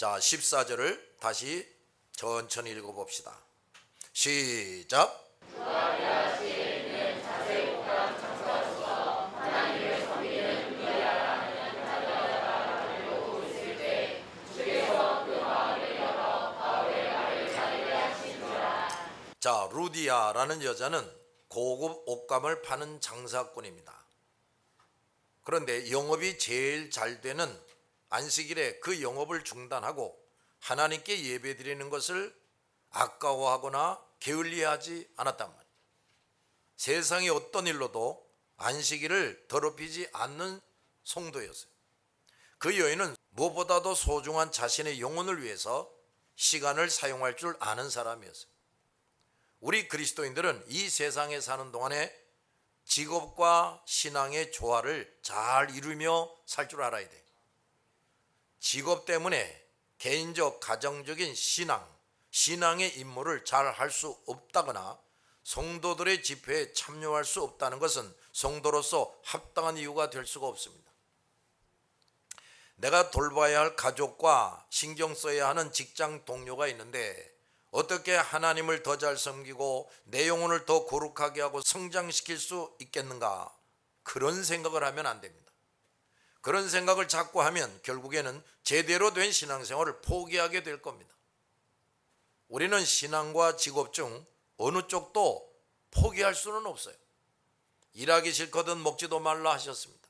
자, 14절을 다시 천천히 읽어봅시다. 시작. 자, 루디아라는 여자는 고급 옷감을 파는 장사꾼입니다. 그런데 영업이 제일 잘 되는 안식일에 그 영업을 중단하고 하나님께 예배드리는 것을 아까워하거나 게을리하지 않았단 말이에요. 세상의 어떤 일로도 안식일을 더럽히지 않는 성도였어요. 그 여인은 무엇보다도 소중한 자신의 영혼을 위해서 시간을 사용할 줄 아는 사람이었어요. 우리 그리스도인들은 이 세상에 사는 동안에 직업과 신앙의 조화를 잘 이루며 살 줄 알아야 돼. 직업 때문에 개인적 가정적인 신앙의 임무를 잘 할 수 없다거나 성도들의 집회에 참여할 수 없다는 것은 성도로서 합당한 이유가 될 수가 없습니다. 내가 돌봐야 할 가족과 신경 써야 하는 직장 동료가 있는데 어떻게 하나님을 더 잘 섬기고 내 영혼을 더 거룩하게 하고 성장시킬 수 있겠는가? 그런 생각을 하면 안 됩니다. 그런 생각을 자꾸 하면 결국에는 제대로 된 신앙생활을 포기하게 될 겁니다. 우리는 신앙과 직업 중 어느 쪽도 포기할 수는 없어요. 일하기 싫거든 먹지도 말라 하셨습니다.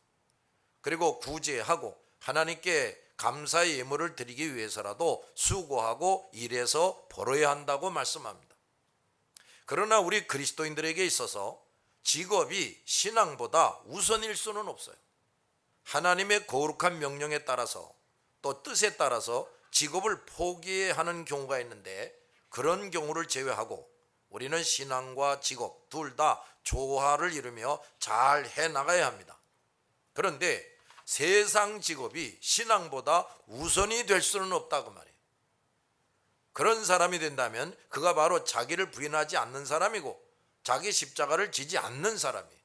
그리고 구제하고 하나님께 감사의 예물을 드리기 위해서라도 수고하고 일해서 벌어야 한다고 말씀합니다. 그러나 우리 그리스도인들에게 있어서 직업이 신앙보다 우선일 수는 없어요. 하나님의 거룩한 명령에 따라서 또 뜻에 따라서 직업을 포기해야 하는 경우가 있는데 그런 경우를 제외하고 우리는 신앙과 직업 둘 다 조화를 이루며 잘 해나가야 합니다. 그런데 세상 직업이 신앙보다 우선이 될 수는 없다고 말해요. 그런 사람이 된다면 그가 바로 자기를 부인하지 않는 사람이고 자기 십자가를 지지 않는 사람이에요.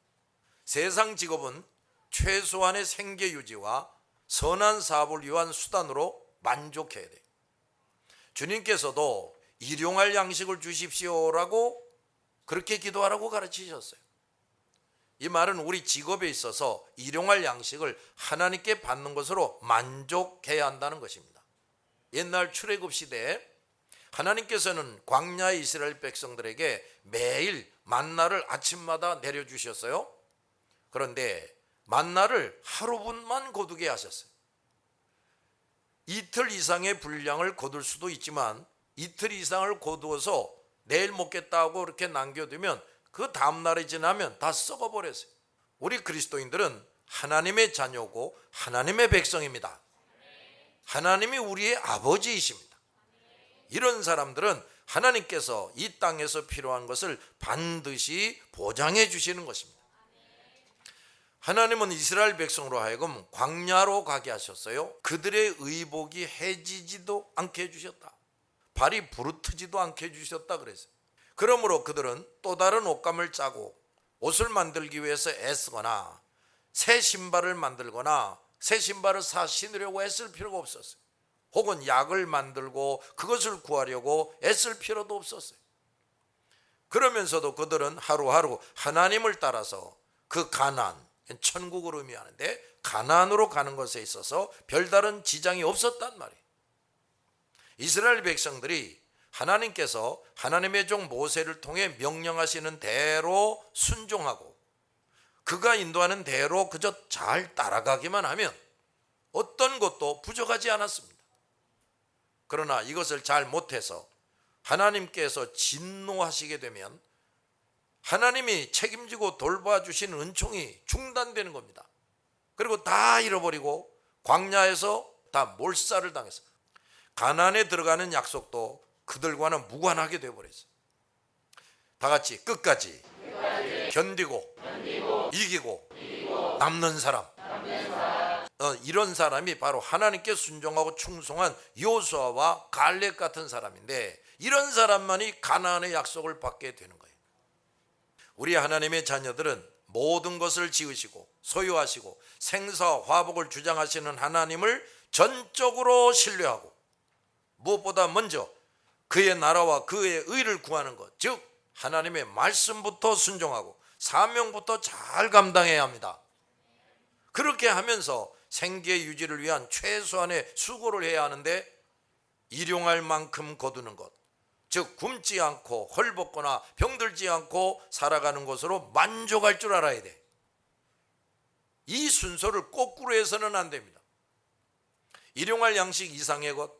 세상 직업은 최소한의 생계 유지와 선한 사업을 위한 수단으로 만족해야 돼요. 주님께서도 일용할 양식을 주십시오라고 그렇게 기도하라고 가르치셨어요. 이 말은 우리 직업에 있어서 일용할 양식을 하나님께 받는 것으로 만족해야 한다는 것입니다. 옛날 출애굽 시대에 하나님께서는 광야의 이스라엘 백성들에게 매일 만나를 아침마다 내려주셨어요. 그런데 만나를 하루분만 거두게 하셨어요. 이틀 이상의 분량을 거둘 수도 있지만 이틀 이상을 거두어서 내일 먹겠다고 이렇게 남겨두면 그 다음날이 지나면 다 썩어버렸어요. 우리 그리스도인들은 하나님의 자녀고 하나님의 백성입니다. 하나님이 우리의 아버지이십니다. 이런 사람들은 하나님께서 이 땅에서 필요한 것을 반드시 보장해 주시는 것입니다. 하나님은 이스라엘 백성으로 하여금 광야로 가게 하셨어요. 그들의 의복이 해지지도 않게 해주셨다. 발이 부르트지도 않게 해주셨다 그랬어요. 그러므로 그들은 또 다른 옷감을 짜고 옷을 만들기 위해서 애쓰거나 새 신발을 만들거나 새 신발을 사 신으려고 애쓸 필요가 없었어요. 혹은 약을 만들고 그것을 구하려고 애쓸 필요도 없었어요. 그러면서도 그들은 하루하루 하나님을 따라서 그 가나안, 천국을 의미하는데 가나안으로 가는 것에 있어서 별다른 지장이 없었단 말이에요. 이스라엘 백성들이 하나님께서 하나님의 종 모세를 통해 명령하시는 대로 순종하고 그가 인도하는 대로 그저 잘 따라가기만 하면 어떤 것도 부족하지 않았습니다. 그러나 이것을 잘 못해서 하나님께서 진노하시게 되면 하나님이 책임지고 돌봐주신 은총이 중단되는 겁니다. 그리고 다 잃어버리고 광야에서 다 몰살을 당해서 가나안에 들어가는 약속도 그들과는 무관하게 되어버렸어요. 다 같이 끝까지 견디고 이기고 남는 사람. 이런 사람이 바로 하나님께 순종하고 충성한 여호수아와 갈렙 같은 사람인데 이런 사람만이 가나안의 약속을 받게 되는 거예요. 우리 하나님의 자녀들은 모든 것을 지으시고 소유하시고 생사와 화복을 주장하시는 하나님을 전적으로 신뢰하고 무엇보다 먼저 그의 나라와 그의 의를 구하는 것, 즉 하나님의 말씀부터 순종하고 사명부터 잘 감당해야 합니다. 그렇게 하면서 생계 유지를 위한 최소한의 수고를 해야 하는데, 일용할 만큼 거두는 것, 즉 굶지 않고 헐벗거나 병들지 않고 살아가는 것으로 만족할 줄 알아야 돼. 이 순서를 거꾸로 해서는 안 됩니다. 일용할 양식 이상의 것,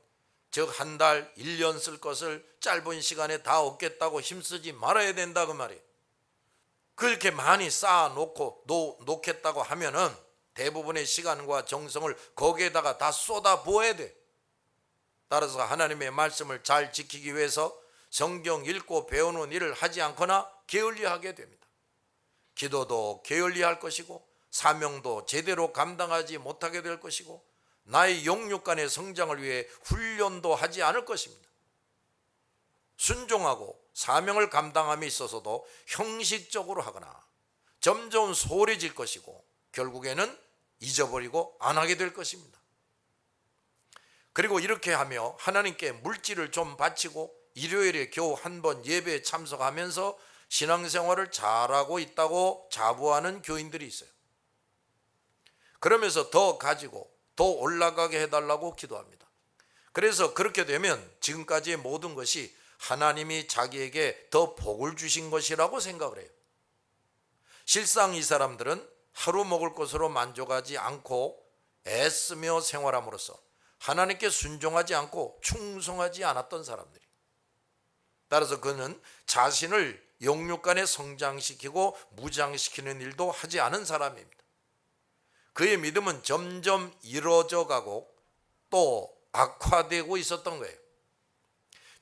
즉 한 달, 1년 쓸 것을 짧은 시간에 다 얻겠다고 힘쓰지 말아야 된다 그 말이에요. 그렇게 많이 쌓아놓고 놓겠다고 하면은 대부분의 시간과 정성을 거기에다가 다 쏟아 부어야 돼. 따라서 하나님의 말씀을 잘 지키기 위해서 성경 읽고 배우는 일을 하지 않거나 게을리하게 됩니다. 기도도 게을리할 것이고 사명도 제대로 감당하지 못하게 될 것이고 나의 영육간의 성장을 위해 훈련도 하지 않을 것입니다. 순종하고 사명을 감당함에 있어서도 형식적으로 하거나 점점 소홀해질 것이고 결국에는 잊어버리고 안 하게 될 것입니다. 그리고 이렇게 하며 하나님께 물질을 좀 바치고 일요일에 겨우 한 번 예배에 참석하면서 신앙생활을 잘하고 있다고 자부하는 교인들이 있어요. 그러면서 더 가지고 더 올라가게 해달라고 기도합니다. 그래서 그렇게 되면 지금까지의 모든 것이 하나님이 자기에게 더 복을 주신 것이라고 생각을 해요. 실상 이 사람들은 하루 먹을 것으로 만족하지 않고 애쓰며 생활함으로써 하나님께 순종하지 않고 충성하지 않았던 사람들이, 따라서 그는 자신을 영육간에 성장시키고 무장시키는 일도 하지 않은 사람입니다. 그의 믿음은 점점 이루어져 가고 또 악화되고 있었던 거예요.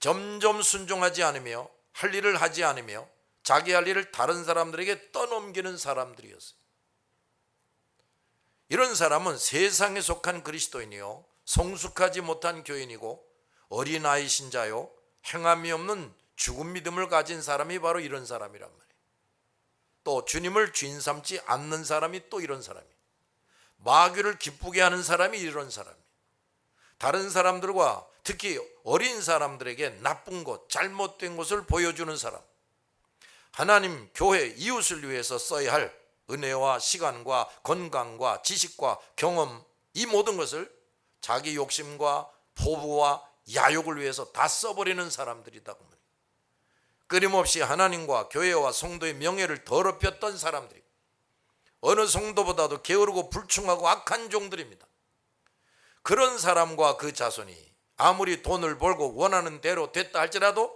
점점 순종하지 않으며 할 일을 하지 않으며 자기 할 일을 다른 사람들에게 떠넘기는 사람들이었어요. 이런 사람은 세상에 속한 그리스도인이요 성숙하지 못한 교인이고 어린아이 신자요 행함이 없는 죽은 믿음을 가진 사람이 바로 이런 사람이란 말이에요. 또 주님을 주인 삼지 않는 사람이 또 이런 사람이에요. 마귀를 기쁘게 하는 사람이 이런 사람이에요. 다른 사람들과 특히 어린 사람들에게 나쁜 것, 잘못된 것을 보여주는 사람, 하나님, 교회, 이웃을 위해서 써야 할 은혜와 시간과 건강과 지식과 경험, 이 모든 것을 자기 욕심과 포부와 야욕을 위해서 다 써버리는 사람들이다. 끊임없이 하나님과 교회와 성도의 명예를 더럽혔던 사람들이 어느 성도보다도 게으르고 불충하고 악한 종들입니다. 그런 사람과 그 자손이 아무리 돈을 벌고 원하는 대로 됐다 할지라도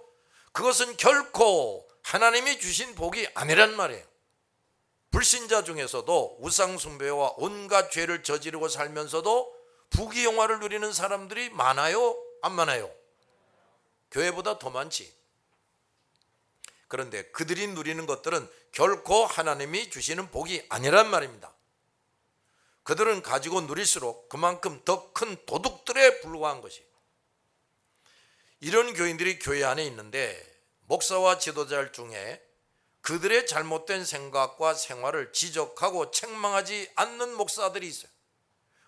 그것은 결코 하나님이 주신 복이 아니란 말이에요. 불신자 중에서도 우상숭배와 온갖 죄를 저지르고 살면서도 부귀영화를 누리는 사람들이 많아요? 안 많아요? 교회보다 더 많지. 그런데 그들이 누리는 것들은 결코 하나님이 주시는 복이 아니란 말입니다. 그들은 가지고 누릴수록 그만큼 더 큰 도둑들에 불과한 것이. 이런 교인들이 교회 안에 있는데 목사와 지도자 중에 그들의 잘못된 생각과 생활을 지적하고 책망하지 않는 목사들이 있어요.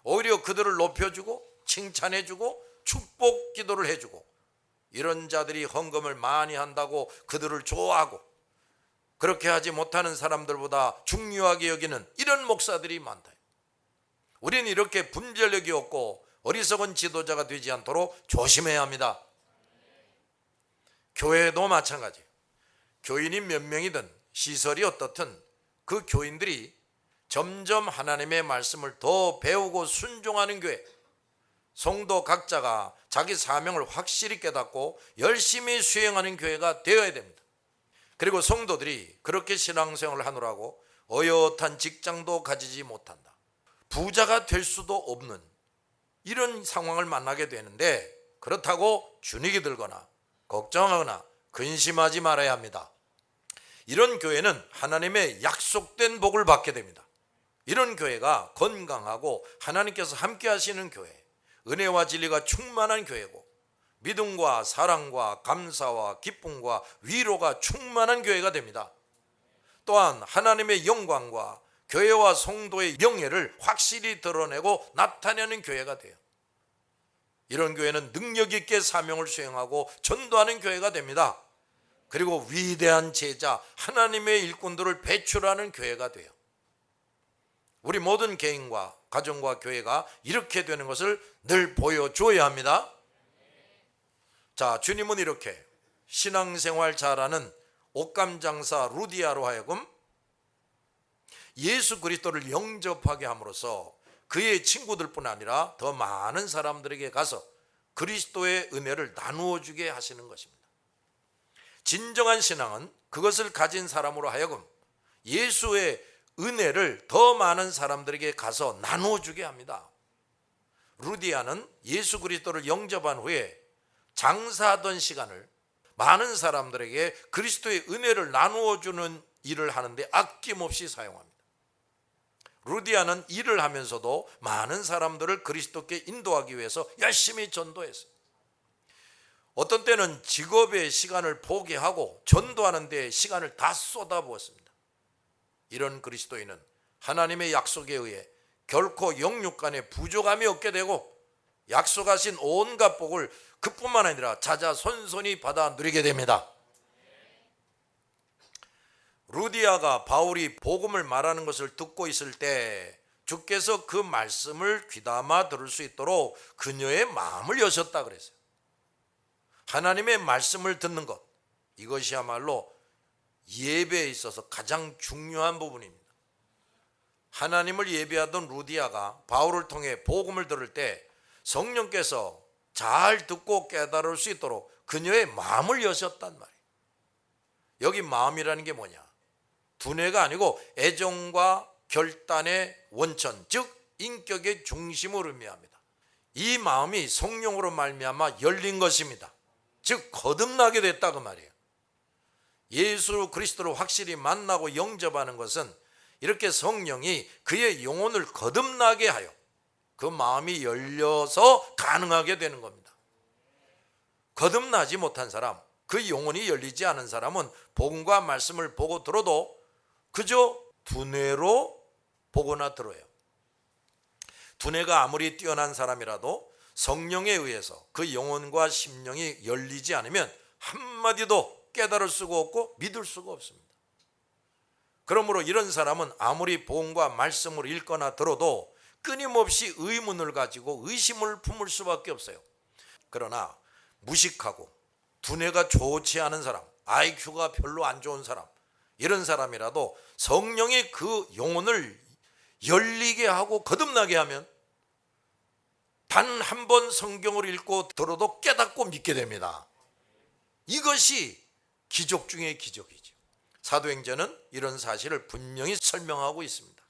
오히려 그들을 높여주고 칭찬해주고 축복 기도를 해주고, 이런 자들이 헌금을 많이 한다고 그들을 좋아하고 그렇게 하지 못하는 사람들보다 중요하게 여기는 이런 목사들이 많다. 우리는 이렇게 분별력이 없고 어리석은 지도자가 되지 않도록 조심해야 합니다. 교회도 마찬가지예요. 교인이 몇 명이든 시설이 어떻든 그 교인들이 점점 하나님의 말씀을 더 배우고 순종하는 교회, 성도 각자가 자기 사명을 확실히 깨닫고 열심히 수행하는 교회가 되어야 됩니다. 그리고 성도들이 그렇게 신앙생활을 하느라고 어엿한 직장도 가지지 못한다, 부자가 될 수도 없는 이런 상황을 만나게 되는데, 그렇다고 주눅이 들거나 걱정하거나 근심하지 말아야 합니다. 이런 교회는 하나님의 약속된 복을 받게 됩니다. 이런 교회가 건강하고 하나님께서 함께 하시는 교회, 은혜와 진리가 충만한 교회고 믿음과 사랑과 감사와 기쁨과 위로가 충만한 교회가 됩니다. 또한 하나님의 영광과 교회와 성도의 명예를 확실히 드러내고 나타내는 교회가 돼요. 이런 교회는 능력 있게 사명을 수행하고 전도하는 교회가 됩니다. 그리고 위대한 제자, 하나님의 일꾼들을 배출하는 교회가 돼요. 우리 모든 개인과 가정과 교회가 이렇게 되는 것을 늘 보여줘야 합니다. 자, 주님은 이렇게 신앙생활 잘하는 옷감장사 루디아로 하여금 예수 그리스도를 영접하게 함으로써 그의 친구들뿐 아니라 더 많은 사람들에게 가서 그리스도의 은혜를 나누어 주게 하시는 것입니다. 진정한 신앙은 그것을 가진 사람으로 하여금 예수의 은혜를 더 많은 사람들에게 가서 나누어 주게 합니다. 루디아는 예수 그리스도를 영접한 후에 장사하던 시간을 많은 사람들에게 그리스도의 은혜를 나누어 주는 일을 하는데 아낌없이 사용합니다. 루디아는 일을 하면서도 많은 사람들을 그리스도께 인도하기 위해서 열심히 전도했어요. 어떤 때는 직업의 시간을 포기하고 전도하는 데 시간을 다 쏟아부었습니다. 이런 그리스도인은 하나님의 약속에 의해 결코 영육간에 부족함이 없게 되고 약속하신 온갖 복을 그뿐만 아니라 자자손손이 받아 누리게 됩니다. 루디아가 바울이 복음을 말하는 것을 듣고 있을 때 주께서 그 말씀을 귀담아 들을 수 있도록 그녀의 마음을 여셨다 그랬어요. 하나님의 말씀을 듣는 것, 이것이야말로 예배에 있어서 가장 중요한 부분입니다. 하나님을 예배하던 루디아가 바울을 통해 복음을 들을 때 성령께서 잘 듣고 깨달을 수 있도록 그녀의 마음을 여셨단 말이에요. 여기 마음이라는 게 뭐냐? 두뇌가 아니고 애정과 결단의 원천, 즉 인격의 중심을 의미합니다. 이 마음이 성령으로 말미암아 열린 것입니다. 즉 거듭나게 됐다 그 말이에요. 예수 그리스도를 확실히 만나고 영접하는 것은 이렇게 성령이 그의 영혼을 거듭나게 하여 그 마음이 열려서 가능하게 되는 겁니다. 거듭나지 못한 사람, 그 영혼이 열리지 않은 사람은 복음과 말씀을 보고 들어도 그저 두뇌로 보거나 들어요. 두뇌가 아무리 뛰어난 사람이라도 성령에 의해서 그 영혼과 심령이 열리지 않으면 한마디도 깨달을 수가 없고 믿을 수가 없습니다. 그러므로 이런 사람은 아무리 복음과 말씀을 읽거나 들어도 끊임없이 의문을 가지고 의심을 품을 수밖에 없어요. 그러나 무식하고 두뇌가 좋지 않은 사람, IQ가 별로 안 좋은 사람, 이런 사람이라도 성령이 그 영혼을 열리게 하고 거듭나게 하면 단 한 번 성경을 읽고 들어도 깨닫고 믿게 됩니다. 이것이 기적 중의 기적이죠. 사도행전은 이런 사실을 분명히 설명하고 있습니다.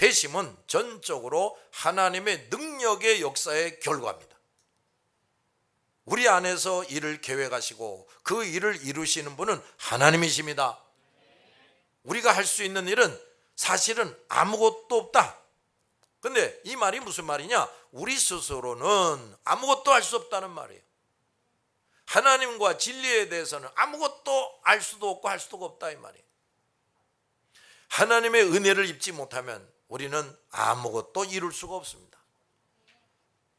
회심은 전적으로 하나님의 능력의 역사의 결과입니다. 우리 안에서 일을 계획하시고 그 일을 이루시는 분은 하나님이십니다. 우리가 할 수 있는 일은 사실은 아무것도 없다. 근데 이 말이 무슨 말이냐? 우리 스스로는 아무것도 할 수 없다는 말이에요. 하나님과 진리에 대해서는 아무것도 알 수도 없고 할 수도 없다 이 말이에요. 하나님의 은혜를 입지 못하면 우리는 아무것도 이룰 수가 없습니다.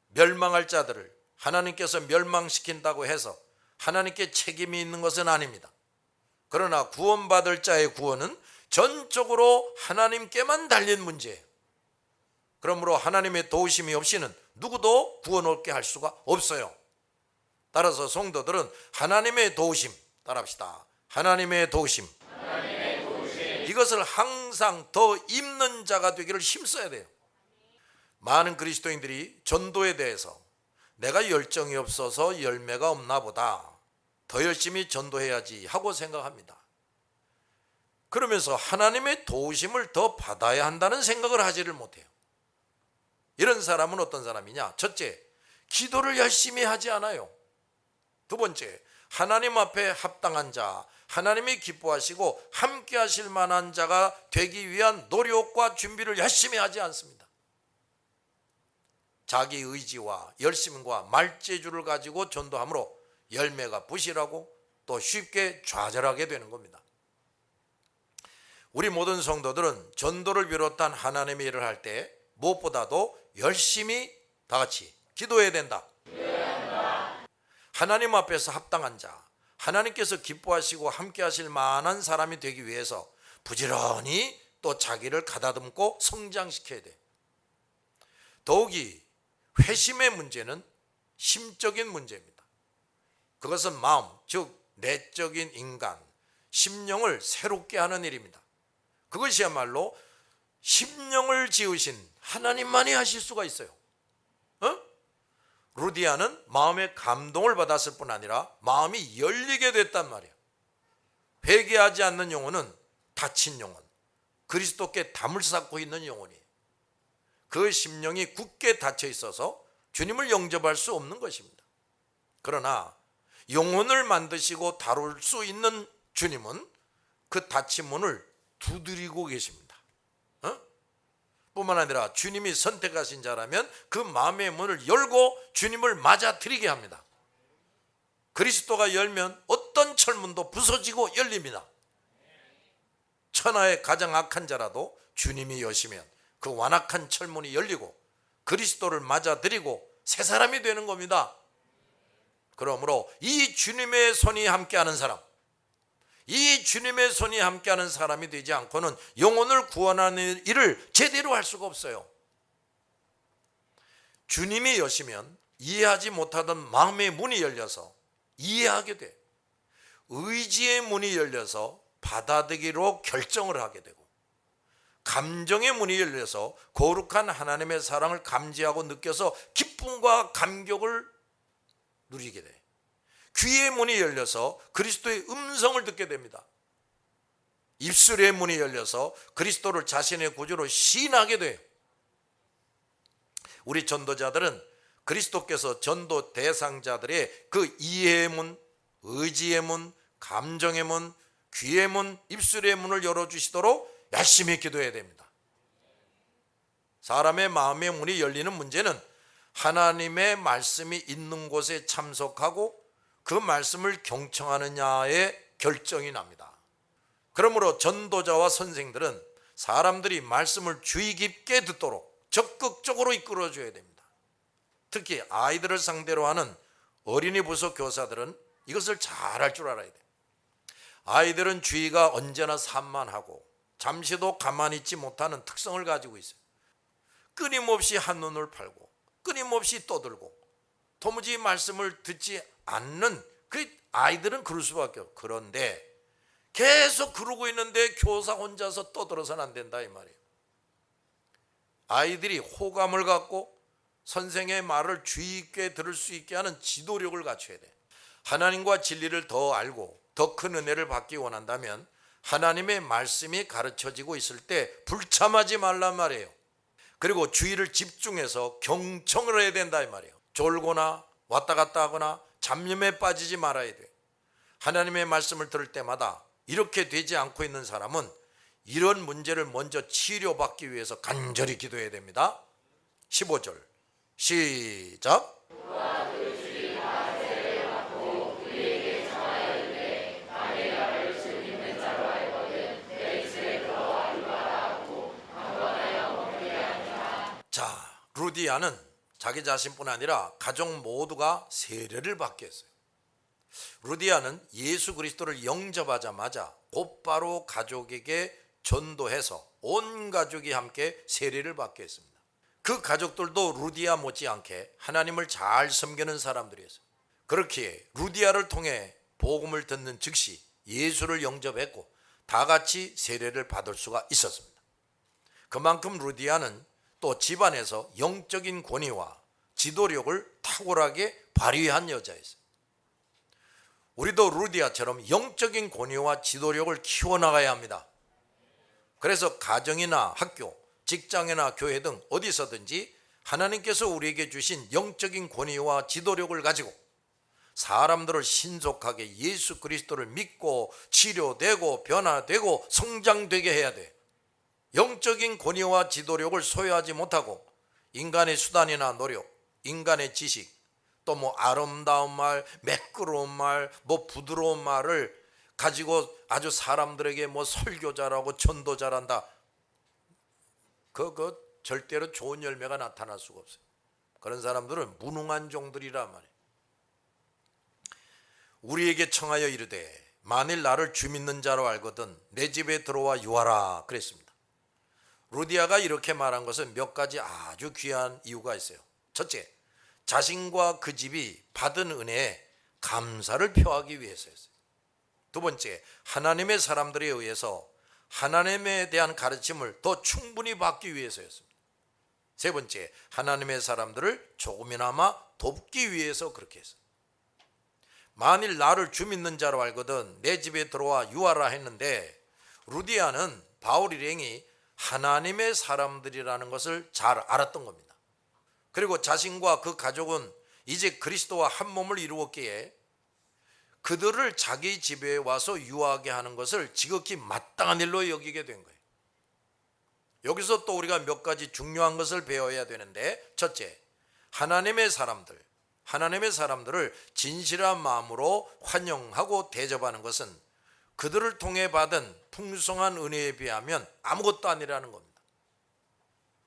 멸망할 자들을 하나님께서 멸망시킨다고 해서 하나님께 책임이 있는 것은 아닙니다. 그러나 구원받을 자의 구원은 전적으로 하나님께만 달린 문제예요. 그러므로 하나님의 도우심이 없이는 누구도 구원 얻게 할 수가 없어요. 따라서 성도들은 하나님의 도우심, 따라합시다. 하나님의 도우심. 이것을 항상 더 입는 자가 되기를 힘써야 돼요. 많은 그리스도인들이 전도에 대해서 내가 열정이 없어서 열매가 없나 보다, 더 열심히 전도해야지 하고 생각합니다. 그러면서 하나님의 도우심을 더 받아야 한다는 생각을 하지를 못해요. 이런 사람은 어떤 사람이냐? 첫째, 기도를 열심히 하지 않아요. 두 번째, 하나님 앞에 합당한 자, 하나님이 기뻐하시고 함께 하실 만한 자가 되기 위한 노력과 준비를 열심히 하지 않습니다. 자기 의지와 열심과 말재주를 가지고 전도함으로 열매가 부실하고 또 쉽게 좌절하게 되는 겁니다. 우리 모든 성도들은 전도를 비롯한 하나님의 일을 할 때 무엇보다도 열심히 다 같이 기도해야 된다. 하나님 앞에서 합당한 자, 하나님께서 기뻐하시고 함께 하실 만한 사람이 되기 위해서 부지런히 또 자기를 가다듬고 성장시켜야 돼. 더욱이 회심의 문제는 심적인 문제입니다. 그것은 마음, 즉 내적인 인간, 심령을 새롭게 하는 일입니다. 그것이야말로 심령을 지으신 하나님만이 하실 수가 있어요. 루디아는 마음의 감동을 받았을 뿐 아니라 마음이 열리게 됐단 말이야. 회개하지 않는 영혼은 닫힌 영혼, 그리스도께 담을 쌓고 있는 영혼이에요. 그 심령이 굳게 닫혀 있어서 주님을 영접할 수 없는 것입니다. 그러나 영혼을 만드시고 다룰 수 있는 주님은 그 닫힌 문을 두드리고 계십니다. 뿐만 아니라 주님이 선택하신 자라면 그 마음의 문을 열고 주님을 맞아들이게 합니다. 그리스도가 열면 어떤 철문도 부서지고 열립니다. 천하의 가장 악한 자라도 주님이 여시면 그 완악한 철문이 열리고 그리스도를 맞아들이고 새 사람이 되는 겁니다. 그러므로 이 주님의 손이 함께하는 사람, 이 주님의 손이 함께하는 사람이 되지 않고는 영혼을 구원하는 일을 제대로 할 수가 없어요. 주님이 여시면 이해하지 못하던 마음의 문이 열려서 이해하게 돼. 의지의 문이 열려서 받아들이기로 결정을 하게 되고, 감정의 문이 열려서 거룩한 하나님의 사랑을 감지하고 느껴서 기쁨과 감격을 누리게 돼. 귀의 문이 열려서 그리스도의 음성을 듣게 됩니다. 입술의 문이 열려서 그리스도를 자신의 구주로 시인하게 돼요. 우리 전도자들은 그리스도께서 전도 대상자들의 그 이해의 문, 의지의 문, 감정의 문, 귀의 문, 입술의 문을 열어주시도록 열심히 기도해야 됩니다. 사람의 마음의 문이 열리는 문제는 하나님의 말씀이 있는 곳에 참석하고 그 말씀을 경청하느냐의 결정이 납니다. 그러므로 전도자와 선생들은 사람들이 말씀을 주의 깊게 듣도록 적극적으로 이끌어줘야 됩니다. 특히 아이들을 상대로 하는 어린이 부서 교사들은 이것을 잘 할 줄 알아야 돼요. 아이들은 주의가 언제나 산만하고 잠시도 가만히 있지 못하는 특성을 가지고 있어요. 끊임없이 한눈을 팔고 끊임없이 떠들고 도무지 말씀을 듣지 않는 그 아이들은 그럴 수밖에 없어요. 그런데 계속 그러고 있는데 교사 혼자서 떠들어서는 안 된다 이 말이에요. 아이들이 호감을 갖고 선생의 말을 주의 있게 들을 수 있게 하는 지도력을 갖춰야 돼. 하나님과 진리를 더 알고 더 큰 은혜를 받기 원한다면 하나님의 말씀이 가르쳐지고 있을 때 불참하지 말란 말이에요. 그리고 주의를 집중해서 경청을 해야 된다 이 말이에요. 졸거나 왔다 갔다 하거나 잡념에 빠지지 말아야 돼요. 하나님의 말씀을 들을 때마다 이렇게 되지 않고 있는 사람은 이런 문제를 먼저 치료받기 위해서 간절히 기도해야 됩니다. 15절 시작. 자, 루디아는 자기 자신뿐 아니라 가족 모두가 세례를 받게 했어요. 루디아는 예수 그리스도를 영접하자마자 곧바로 가족에게 전도해서 온 가족이 함께 세례를 받게 했습니다. 그 가족들도 루디아 못지않게 하나님을 잘 섬기는 사람들이었어요. 그렇기에 루디아를 통해 복음을 듣는 즉시 예수를 영접했고 다 같이 세례를 받을 수가 있었습니다. 그만큼 루디아는 또 집안에서 영적인 권위와 지도력을 탁월하게 발휘한 여자였어요. 우리도 루디아처럼 영적인 권위와 지도력을 키워나가야 합니다. 그래서 가정이나 학교, 직장이나 교회 등 어디서든지 하나님께서 우리에게 주신 영적인 권위와 지도력을 가지고 사람들을 신속하게 예수 그리스도를 믿고 치료되고 변화되고 성장되게 해야 돼. 영적인 권위와 지도력을 소유하지 못하고 인간의 수단이나 노력, 인간의 지식, 또 뭐 아름다운 말, 매끄러운 말, 뭐 부드러운 말을 가지고 아주 사람들에게 뭐 설교 잘하고 전도 잘한다. 그거 절대로 좋은 열매가 나타날 수가 없어요. 그런 사람들은 무능한 종들이란 말이에요. 우리에게 청하여 이르되 만일 나를 주 믿는 자로 알거든 내 집에 들어와 유하라 그랬습니다. 루디아가 이렇게 말한 것은 몇 가지 아주 귀한 이유가 있어요. 첫째, 자신과 그 집이 받은 은혜에 감사를 표하기 위해서였어요. 두 번째, 하나님의 사람들에 의해서 하나님에 대한 가르침을 더 충분히 받기 위해서였습니다. 세 번째, 하나님의 사람들을 조금이나마 돕기 위해서 그렇게 했어요. 만일 나를 주 믿는 자로 알거든 내 집에 들어와 유하라 했는데, 루디아는 바울 일행이 하나님의 사람들이라는 것을 잘 알았던 겁니다. 그리고 자신과 그 가족은 이제 그리스도와 한 몸을 이루었기에 그들을 자기 집에 와서 유하게 하는 것을 지극히 마땅한 일로 여기게 된 거예요. 여기서 또 우리가 몇 가지 중요한 것을 배워야 되는데, 첫째, 하나님의 사람들을 진실한 마음으로 환영하고 대접하는 것은 그들을 통해 받은 풍성한 은혜에 비하면 아무것도 아니라는 겁니다.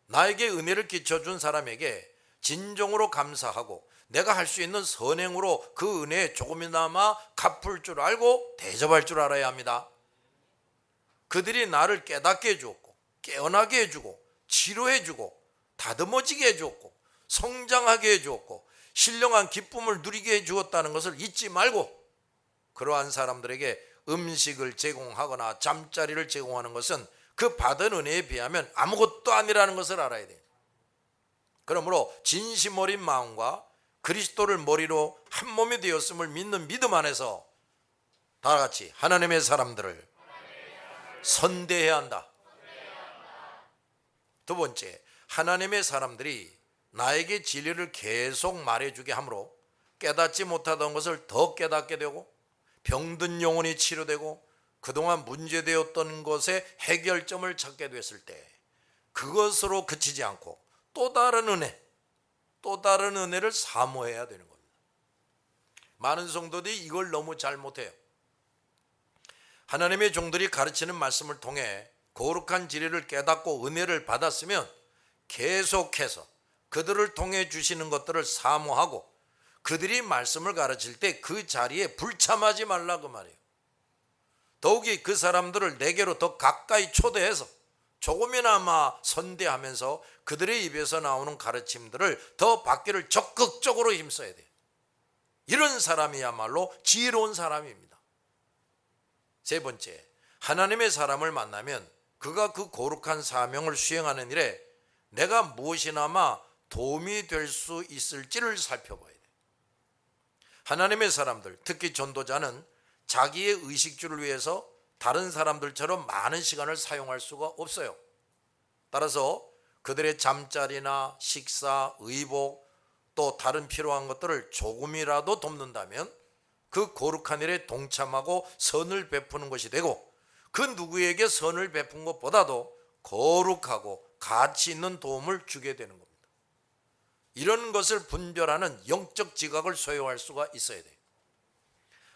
나에게 은혜를 끼쳐준 사람에게 진정으로 감사하고 내가 할 수 있는 선행으로 그 은혜에 조금이나마 갚을 줄 알고 대접할 줄 알아야 합니다. 그들이 나를 깨닫게 해주었고 깨어나게 해주고 치료해주고 다듬어지게 해주었고 성장하게 해주었고 신령한 기쁨을 누리게 해주었다는 것을 잊지 말고, 그러한 사람들에게 음식을 제공하거나 잠자리를 제공하는 것은 그 받은 은혜에 비하면 아무것도 아니라는 것을 알아야 돼요. 그러므로 진심 어린 마음과 그리스도를 머리로 한 몸이 되었음을 믿는 믿음 안에서 다 같이 하나님의 사람들을 선대해야 한다. 두 번째, 하나님의 사람들이 나에게 진리를 계속 말해주게 하므로 깨닫지 못하던 것을 더 깨닫게 되고, 병든 영혼이 치료되고 그동안 문제되었던 것에 해결점을 찾게 됐을 때 그것으로 그치지 않고 또 다른 은혜를 사모해야 되는 겁니다. 많은 성도들이 이걸 너무 잘 못해요. 하나님의 종들이 가르치는 말씀을 통해 거룩한 진리를 깨닫고 은혜를 받았으면 계속해서 그들을 통해 주시는 것들을 사모하고 그들이 말씀을 가르칠 때 그 자리에 불참하지 말라 그 말이에요. 더욱이 그 사람들을 내게로 더 가까이 초대해서 조금이나마 선대하면서 그들의 입에서 나오는 가르침들을 더 받기를 적극적으로 힘써야 돼요. 이런 사람이야말로 지혜로운 사람입니다. 세 번째, 하나님의 사람을 만나면 그가 그 거룩한 사명을 수행하는 일에 내가 무엇이나마 도움이 될 수 있을지를 살펴봐야 돼요. 하나님의 사람들, 특히 전도자는 자기의 의식주를 위해서 다른 사람들처럼 많은 시간을 사용할 수가 없어요. 따라서 그들의 잠자리나 식사, 의복, 또 다른 필요한 것들을 조금이라도 돕는다면 그 거룩한 일에 동참하고 선을 베푸는 것이 되고, 그 누구에게 선을 베푼 것보다도 거룩하고 가치 있는 도움을 주게 되는 겁니다. 이런 것을 분별하는 영적 지각을 소유할 수가 있어야 돼요.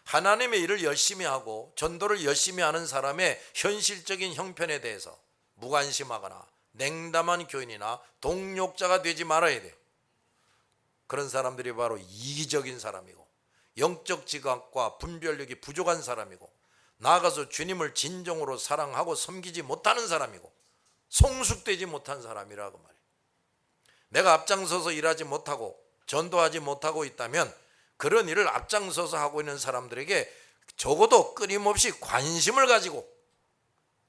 하나님의 일을 열심히 하고 전도를 열심히 하는 사람의 현실적인 형편에 대해서 무관심하거나 냉담한 교인이나 동력자가 되지 말아야 돼요. 그런 사람들이 바로 이기적인 사람이고 영적 지각과 분별력이 부족한 사람이고 나아가서 주님을 진정으로 사랑하고 섬기지 못하는 사람이고 성숙되지 못한 사람이라고 말해요. 내가 앞장서서 일하지 못하고 전도하지 못하고 있다면 그런 일을 앞장서서 하고 있는 사람들에게 적어도 끊임없이 관심을 가지고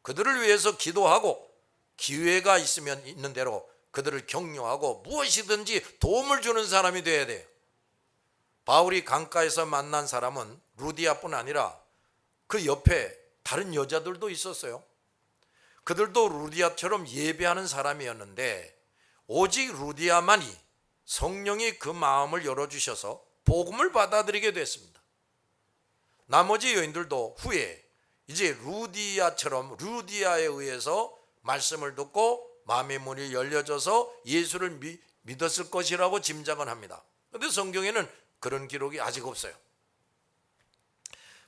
그들을 위해서 기도하고 기회가 있으면 있는 대로 그들을 격려하고 무엇이든지 도움을 주는 사람이 되어야 돼요. 바울이 강가에서 만난 사람은 루디아뿐 아니라 그 옆에 다른 여자들도 있었어요. 그들도 루디아처럼 예배하는 사람이었는데 오직 루디아만이 성령이 그 마음을 열어주셔서 복음을 받아들이게 됐습니다. 나머지 여인들도 후에 이제 루디아에 의해서 말씀을 듣고 마음의 문이 열려져서 예수를 믿었을 것이라고 짐작은 합니다. 그런데 성경에는 그런 기록이 아직 없어요.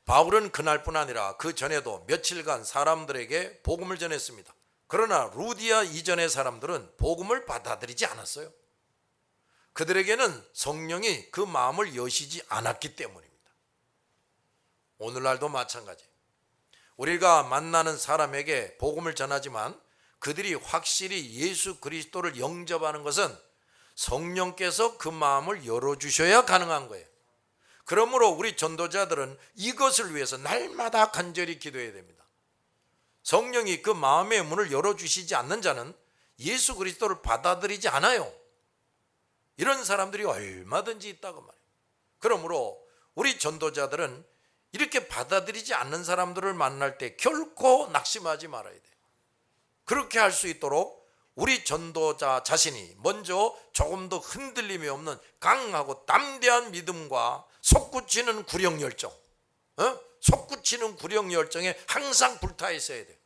바울은 그날뿐 아니라 그 전에도 며칠간 사람들에게 복음을 전했습니다. 그러나 루디아 이전의 사람들은 복음을 받아들이지 않았어요. 그들에게는 성령이 그 마음을 여시지 않았기 때문입니다. 오늘날도 마찬가지. 우리가 만나는 사람에게 복음을 전하지만 그들이 확실히 예수 그리스도를 영접하는 것은 성령께서 그 마음을 열어주셔야 가능한 거예요. 그러므로 우리 전도자들은 이것을 위해서 날마다 간절히 기도해야 됩니다. 성령이 그 마음의 문을 열어주시지 않는 자는 예수 그리스도를 받아들이지 않아요. 이런 사람들이 얼마든지 있다고 말해요. 그러므로 우리 전도자들은 이렇게 받아들이지 않는 사람들을 만날 때 결코 낙심하지 말아야 돼요. 그렇게 할 수 있도록 우리 전도자 자신이 먼저 조금 더 흔들림이 없는 강하고 담대한 믿음과 솟구치는 구령 열정, 솟구치는 구령 열정에 항상 불타 있어야 돼요.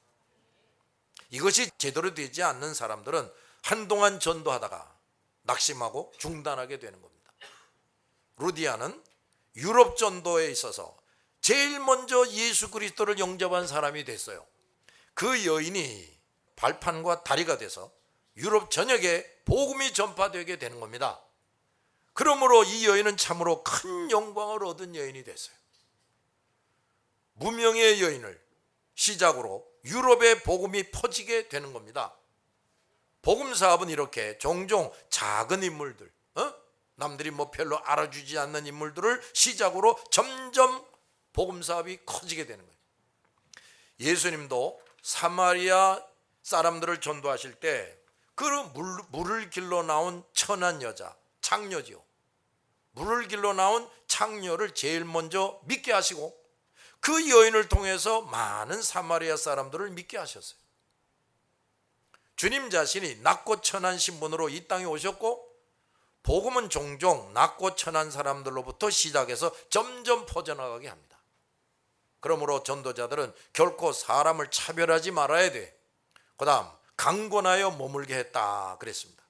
이것이 제대로 되지 않는 사람들은 한동안 전도하다가 낙심하고 중단하게 되는 겁니다. 루디아는 유럽 전도에 있어서 제일 먼저 예수 그리스도를 영접한 사람이 됐어요. 그 여인이 발판과 다리가 돼서 유럽 전역에 복음이 전파되게 되는 겁니다. 그러므로 이 여인은 참으로 큰 영광을 얻은 여인이 됐어요. 무명의 여인을 시작으로 유럽의 복음이 퍼지게 되는 겁니다. 복음 사업은 이렇게 종종 작은 인물들, 남들이 별로 알아주지 않는 인물들을 시작으로 점점 복음 사업이 커지게 되는 거예요. 예수님도 사마리아 사람들을 전도하실 때 그 물을 길러 나온 천한 여자, 창녀지요. 물을 길러 나온 창녀를 제일 먼저 믿게 하시고 그 여인을 통해서 많은 사마리아 사람들을 믿게 하셨어요. 주님 자신이 낮고 천한 신분으로 이 땅에 오셨고 복음은 종종 낮고 천한 사람들로부터 시작해서 점점 퍼져나가게 합니다. 그러므로 전도자들은 결코 사람을 차별하지 말아야 돼. 그 다음 강권하여 머물게 했다 그랬습니다.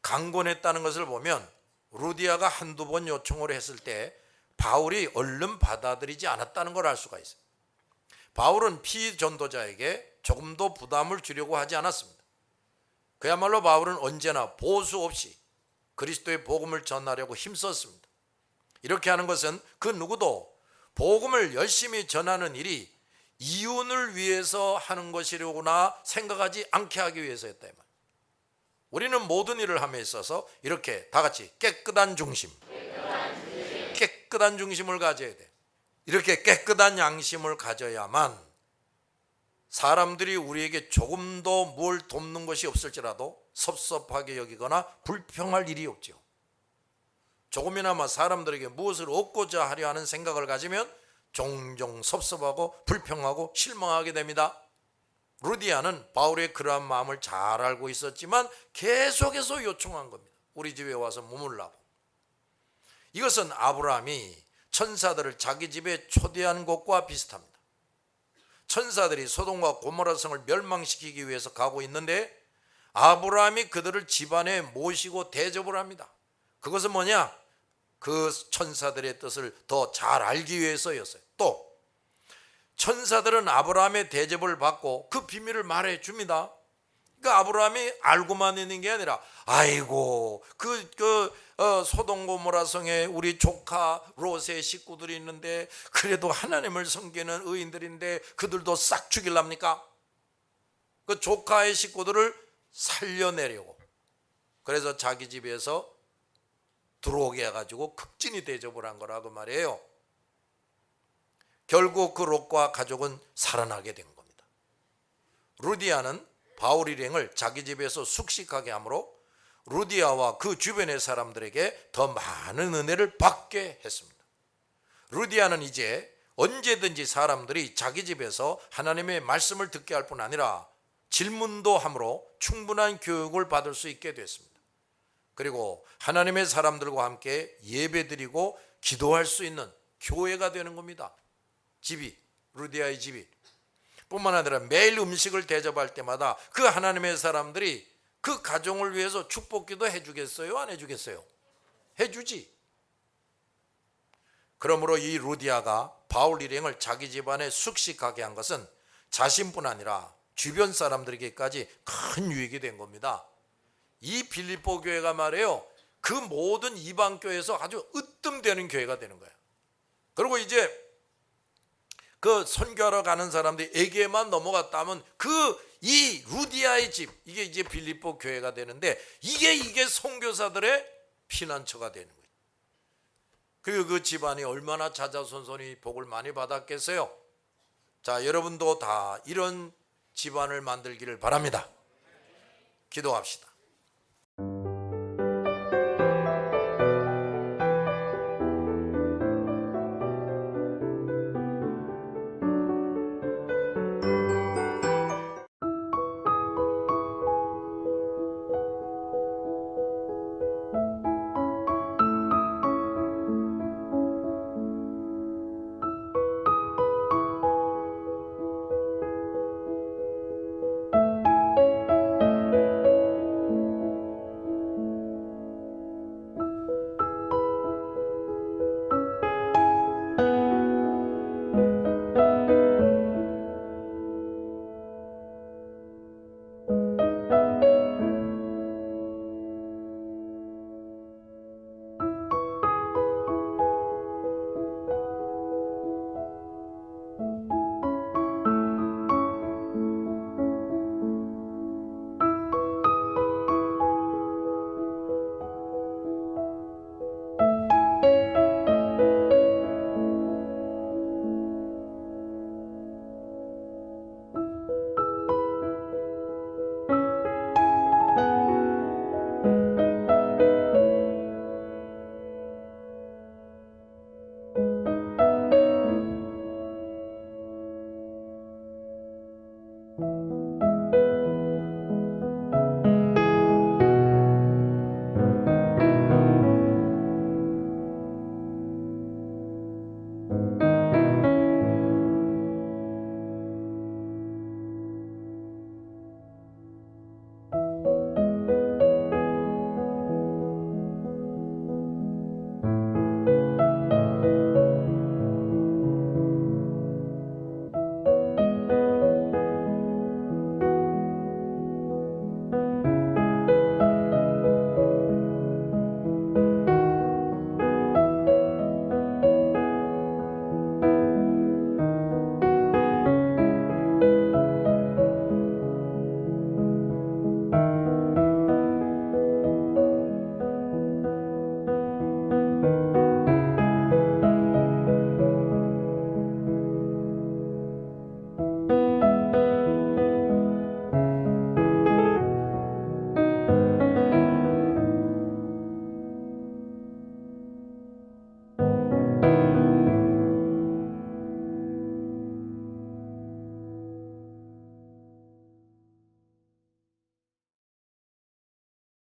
강권했다는 것을 보면 루디아가 한두 번 요청을 했을 때 바울이 얼른 받아들이지 않았다는 걸 알 수가 있어요. 바울은 피전도자에게 조금도 부담을 주려고 하지 않았습니다. 그야말로 바울은 언제나 보수 없이 그리스도의 복음을 전하려고 힘썼습니다. 이렇게 하는 것은 그 누구도 복음을 열심히 전하는 일이 이윤을 위해서 하는 것이려구나 생각하지 않게 하기 위해서였다 이 말. 우리는 모든 일을 함에 있어서 이렇게 다 같이 깨끗한 중심을 가져야 돼. 이렇게 깨끗한 양심을 가져야만 사람들이 우리에게 조금도 뭘 돕는 것이 없을지라도 섭섭하게 여기거나 불평할 일이 없죠. 조금이나마 사람들에게 무엇을 얻고자 하려 하는 생각을 가지면 종종 섭섭하고 불평하고 실망하게 됩니다. 루디아는 바울의 그러한 마음을 잘 알고 있었지만 계속해서 요청한 겁니다. 우리 집에 와서 머물라고. 이것은 아브라함이 천사들을 자기 집에 초대한 것과 비슷합니다. 천사들이 소돔과 고모라 성을 멸망시키기 위해서 가고 있는데 아브라함이 그들을 집안에 모시고 대접을 합니다. 그것은 뭐냐? 그 천사들의 뜻을 더 잘 알기 위해서였어요. 또 천사들은 아브라함의 대접을 받고 그 비밀을 말해 줍니다. 그러니까 아브라함이 알고만 있는 게 아니라 아이고 소돔 고모라 성에 우리 조카 롯의 식구들이 있는데 그래도 하나님을 섬기는 의인들인데 그들도 싹 죽일랍니까? 그 조카의 식구들을 살려내려고 그래서 자기 집에서 들어오게 해가지고 극진히 대접을 한 거라고 말이에요. 결국 그 롯과 가족은 살아나게 된 겁니다. 루디아는 바울 일행을 자기 집에서 숙식하게 하므로 루디아와 그 주변의 사람들에게 더 많은 은혜를 받게 했습니다. 루디아는 이제 언제든지 사람들이 자기 집에서 하나님의 말씀을 듣게 할 뿐 아니라 질문도 함으로 충분한 교육을 받을 수 있게 됐습니다. 그리고 하나님의 사람들과 함께 예배드리고 기도할 수 있는 교회가 되는 겁니다. 집이, 루디아의 집이 뿐만 아니라 매일 음식을 대접할 때마다 그 하나님의 사람들이 그 가정을 위해서 축복기도 해주겠어요? 안 해주겠어요? 해주지. 그러므로 이 루디아가 바울 일행을 자기 집안에 숙식하게 한 것은 자신뿐 아니라 주변 사람들에게까지 큰 유익이 된 겁니다. 이 빌립보 교회가 말이에요, 그 모든 이방 교회에서 아주 으뜸되는 교회가 되는 거예요. 그리고 이제 그 선교하러 가는 사람들에게만 넘어갔다면 이 루디아의 집, 이게 이제 빌립보 교회가 되는데 이게 선교사들의 피난처가 되는 거예요. 그리고 그 집안이 얼마나 자자손손이 복을 많이 받았겠어요. 자, 여러분도 다 이런 집안을 만들기를 바랍니다. 기도합시다.